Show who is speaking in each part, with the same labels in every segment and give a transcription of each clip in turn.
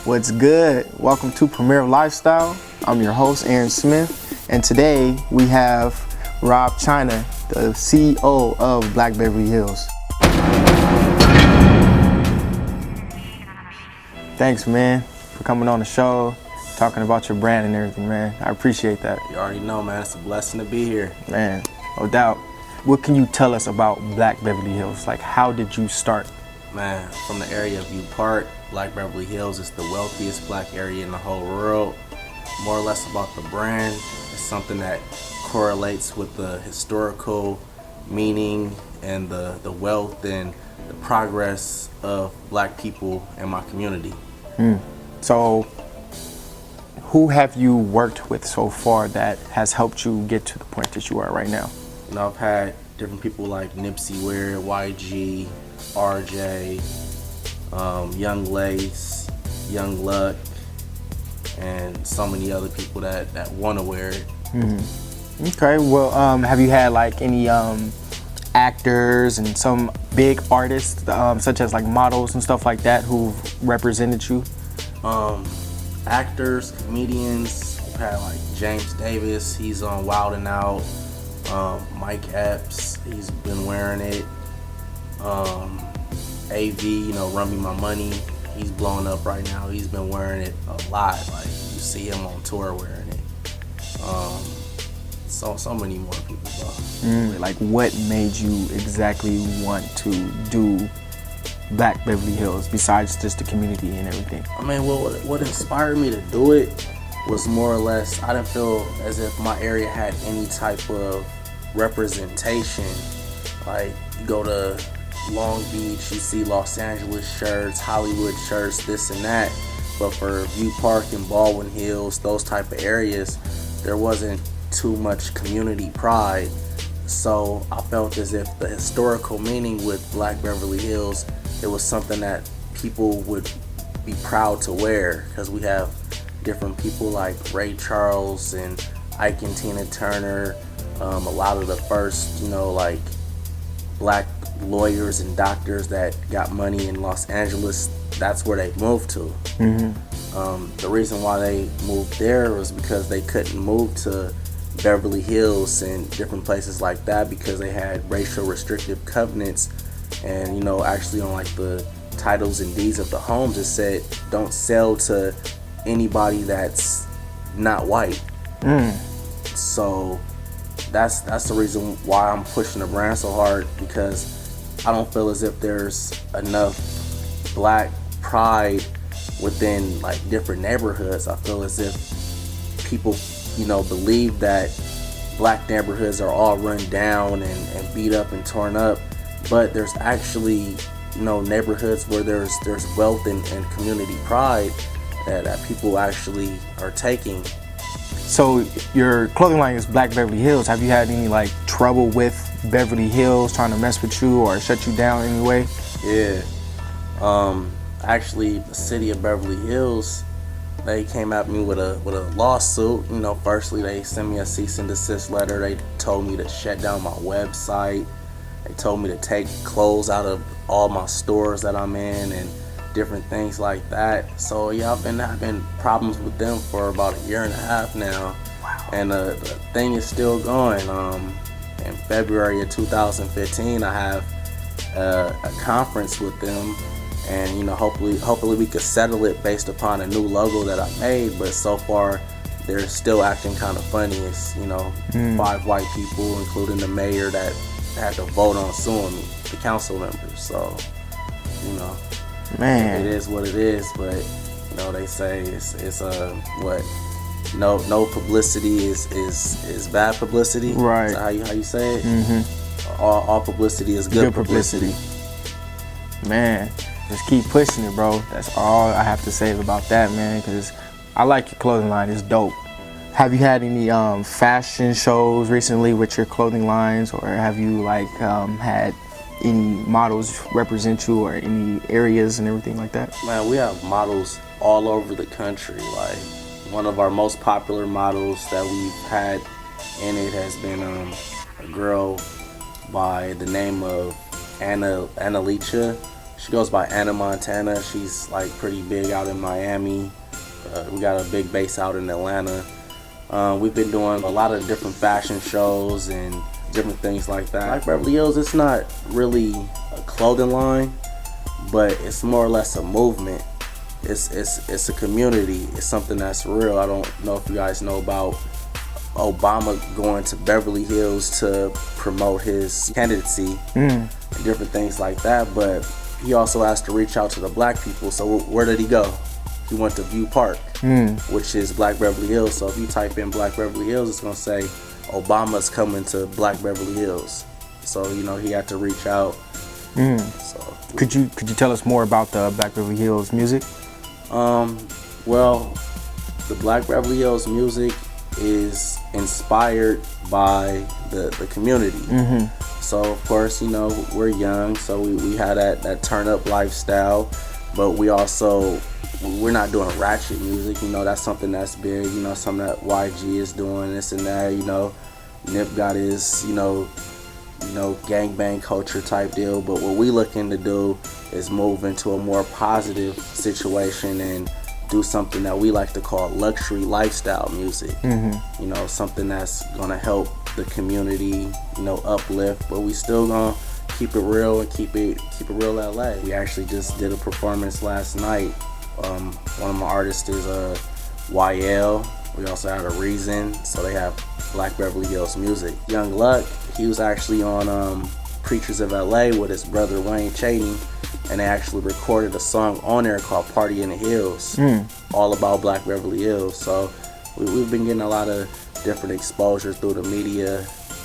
Speaker 1: What's good? Welcome to Premier Lifestyle. I'm your host, Aaron Smith, and today we have Rob China, the CEO of Black Beverly Hills. Thanks, man, for coming on the show, talking about your brand and everything, man. I appreciate that.
Speaker 2: You already know, man. It's a blessing to be here.
Speaker 1: Man, no doubt. What can you tell us about Black Beverly Hills? Like, how did you start?
Speaker 2: Man, from the area of View Park, Black Beverly Hills is the wealthiest black area in the whole world. More or less about the brand, it's something that correlates with the historical meaning and the wealth and the progress of black people in my community.
Speaker 1: So, who have you worked with so far that has helped you get to the point that you are right now?
Speaker 2: You know, I've had different people like Nipsey Ware, YG, RJ, Young Lace, Young Luck, and so many other people that want to wear it.
Speaker 1: Okay, well, have you had like any actors and some big artists, such as like models and stuff like that, who've represented you?
Speaker 2: Actors, comedians, we've had like James Davis, he's on Wild 'N Out. Mike Epps, he's been wearing it. AV, you know, Run Me My Money, he's blowing up right now. He's been wearing it a lot. Like, you see him on tour wearing it. So many more people, bro.
Speaker 1: Like, what made you exactly want to do Black Beverly Hills besides just the community and everything?
Speaker 2: I mean, what inspired me to do it was more or less, I didn't feel as if my area had any type of representation. Like, you go to Long Beach, you see Los Angeles shirts, Hollywood shirts, this and that. But for View Park and Baldwin Hills, those type of areas, there wasn't too much community pride. So I felt as if the historical meaning with Black Beverly Hills, it was something that people would be proud to wear, because we have different people like Ray Charles and Ike and Tina Turner, a lot of the first, you know, like black lawyers and doctors that got money in Los Angeles. That's where they moved to. The reason why they moved there was because they couldn't move to Beverly Hills and different places like that because they had racial restrictive covenants. And, you know, actually on like the titles and deeds of the homes, it said don't sell to anybody that's not white. So that's the reason why I'm pushing the brand so hard, because I don't feel as if there's enough black pride within like different neighborhoods. I feel as if people, you know, believe that black neighborhoods are all run down and beat up and torn up, but there's actually, you know, neighborhoods where there's wealth and community pride that people actually are taking.
Speaker 1: So your clothing line is Black Beverly Hills. Have you had any like trouble with Beverly Hills trying to mess with you or shut you down in any way?
Speaker 2: Yeah. Actually, the city of Beverly Hills, they came at me with a lawsuit. You know, firstly, they sent me a cease and desist letter. They told me to shut down my website. They told me to take clothes out of all my stores that I'm in and different things like that. So yeah, I've been having problems with them for about 1.5 years now.
Speaker 1: Wow.
Speaker 2: And the thing is still going. In February of 2015, I have a conference with them, and, you know, hopefully we could settle it based upon a new logo that I made. But so far, they're still acting kind of funny. It's, you know, 5 white people, including the mayor, that had to vote on suing me, the council members. So, you know,
Speaker 1: man,
Speaker 2: it is what it is. But, you know, they say it's what, no publicity is bad publicity.
Speaker 1: Right.
Speaker 2: Is that how you say it? All publicity is good publicity.
Speaker 1: Man, just keep pushing it, bro. That's all I have to say about that, man, because I like your clothing line. It's dope. Have you had any fashion shows recently with your clothing lines, or have you like had any models represent you, or any areas and everything like that?
Speaker 2: Man, we have models all over the country. Like, one of our most popular models that we've had in it has been a girl by the name of Anna Lecha. She goes by Anna Montana. She's like pretty big out in Miami. We got a big base out in Atlanta. We've been doing a lot of different fashion shows and different things like that. Black Beverly Hills, it's not really a clothing line, but it's more or less a movement. It's a community. It's something that's real. I don't know if you guys know about Obama going to Beverly Hills to promote his candidacy and different things like that, but he also has to reach out to the black people. So where did he go? He went to View Park, which is Black Beverly Hills. So if you type in Black Beverly Hills, it's gonna say Obama's coming to Black Beverly Hills. So he had to reach out. So
Speaker 1: Could you tell us more about the Black Beverly Hills music?
Speaker 2: Well, the Black Beverly Hills music is inspired by the community. So of course, we're young, so we had that turn up lifestyle, but we're not doing ratchet music. That's something that's big. Something that YG is doing, this and that. Nip got his gangbang culture type deal, but what we looking to do is move into a more positive situation and do something that we like to call luxury lifestyle music. Something that's gonna help the community, uplift, but we still gonna keep it real and keep it real LA. We actually just did a performance last night. One of my artists is YL. We also had a Reason, so they have Black Beverly Hills music. Young Luck, he was actually on Preachers of LA with his brother Wayne Chaney, and they actually recorded a song on there called Party in the Hills, all about Black Beverly Hills. So we've been getting a lot of different exposure through the media,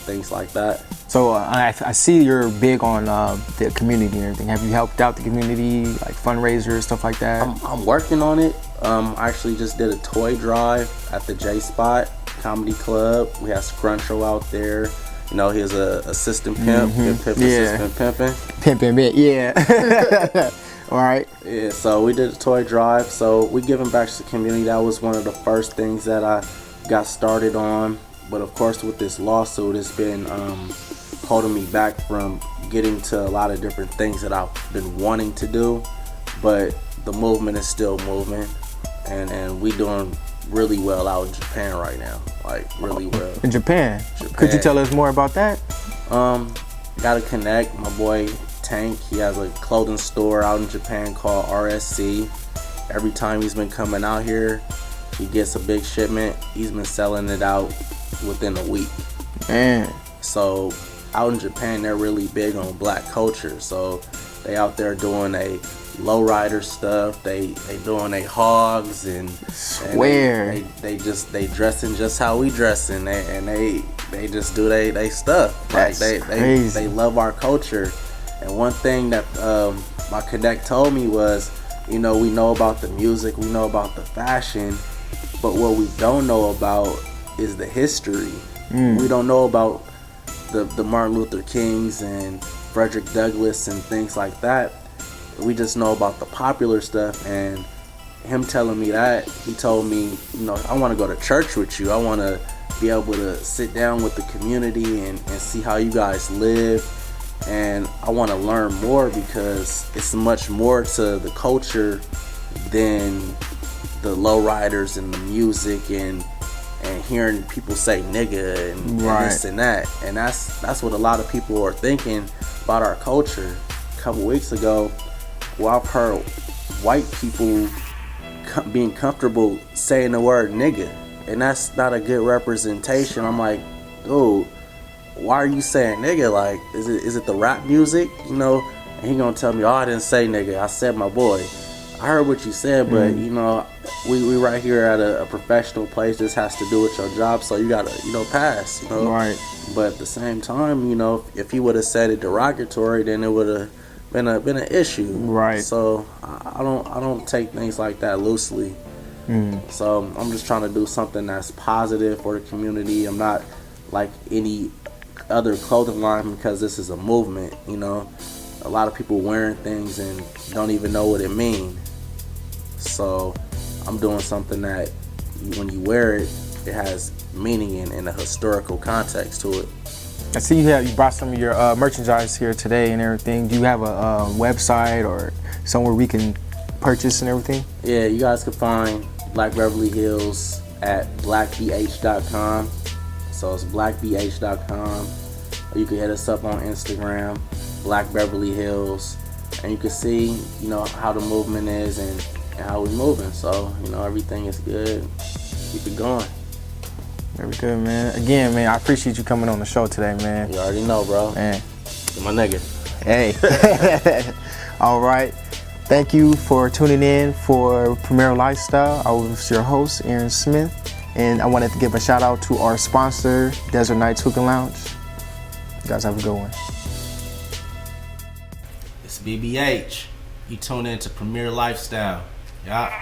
Speaker 2: things like that.
Speaker 1: So I see you're big on the community and everything. Have you helped out the community, like fundraisers, stuff like that?
Speaker 2: I'm working on it. I actually just did a toy drive at the J Spot Comedy Club. We had Scruncho out there. He's a assistant pimp, assistant pimping.
Speaker 1: Pimping, yeah. All right.
Speaker 2: Yeah, so we did a toy drive. So we giving back to the community. That was one of the first things that I got started on. But of course, with this lawsuit, it's been holding me back from getting to a lot of different things that I've been wanting to do. But the movement is still moving, and we doing really well out in Japan right now, like really well.
Speaker 1: In Japan? Could you tell us more about that?
Speaker 2: Got to connect. My boy Tank, he has a clothing store out in Japan called RSC. Every time he's been coming out here, he gets a big shipment. He's been selling it out within a week.
Speaker 1: Man.
Speaker 2: So out in Japan, they're really big on black culture. So they out there doing a lowrider stuff. They doing they hogs and
Speaker 1: swear
Speaker 2: they dressing just how we dressing. They just do they stuff.
Speaker 1: That's
Speaker 2: like
Speaker 1: crazy.
Speaker 2: They love our culture. And one thing that my connect told me was, we know about the music, we know about the fashion, but what we don't know about is the history. We don't know about the Martin Luther Kings and Frederick Douglass and things like that. We just know about the popular stuff. And him telling me that, he told me, I want to go to church with you. I want to be able to sit down with the community and see how you guys live. And I want to learn more, because it's much more to the culture than the lowriders and the music and hearing people say nigga and this and that. And that's what a lot of people are thinking about our culture. A couple weeks ago, I've heard white people being comfortable saying the word nigga, and that's not a good representation. I'm like, dude, why are you saying nigga? Like, is it the rap music? And he gonna tell me, oh, I didn't say nigga, I said my boy. I heard what you said, but we right here at a professional place. This has to do with your job, so you gotta pass.
Speaker 1: Right.
Speaker 2: But at the same time, if he would have said it derogatory, then it would have been an issue.
Speaker 1: Right.
Speaker 2: So I don't take things like that loosely. So I'm just trying to do something that's positive for the community. I'm not like any other clothing line, because this is a movement. A lot of people wearing things and don't even know what it means. So I'm doing something that when you wear it, it has meaning and a historical context to it.
Speaker 1: I see you brought some of your merchandise here today and everything. Do you have a website or somewhere we can purchase and everything?
Speaker 2: Yeah, you guys can find Black Beverly Hills at blackbh.com. So it's blackbh.com. Or you can hit us up on Instagram, Black Beverly Hills, and you can see, how the movement is and how we're moving. So, everything is good. Keep it going.
Speaker 1: Very good, man. Again, man, I appreciate you coming on the show today, man.
Speaker 2: You already know, bro.
Speaker 1: Man.
Speaker 2: You're my nigga.
Speaker 1: Hey. All right. Thank you for tuning in for Premier Lifestyle. I was your host, Aaron Smith, and I wanted to give a shout out to our sponsor, Desert Nights Hookah Lounge. You guys have a good one.
Speaker 3: It's BBH. You tune in to Premier Lifestyle. Yeah.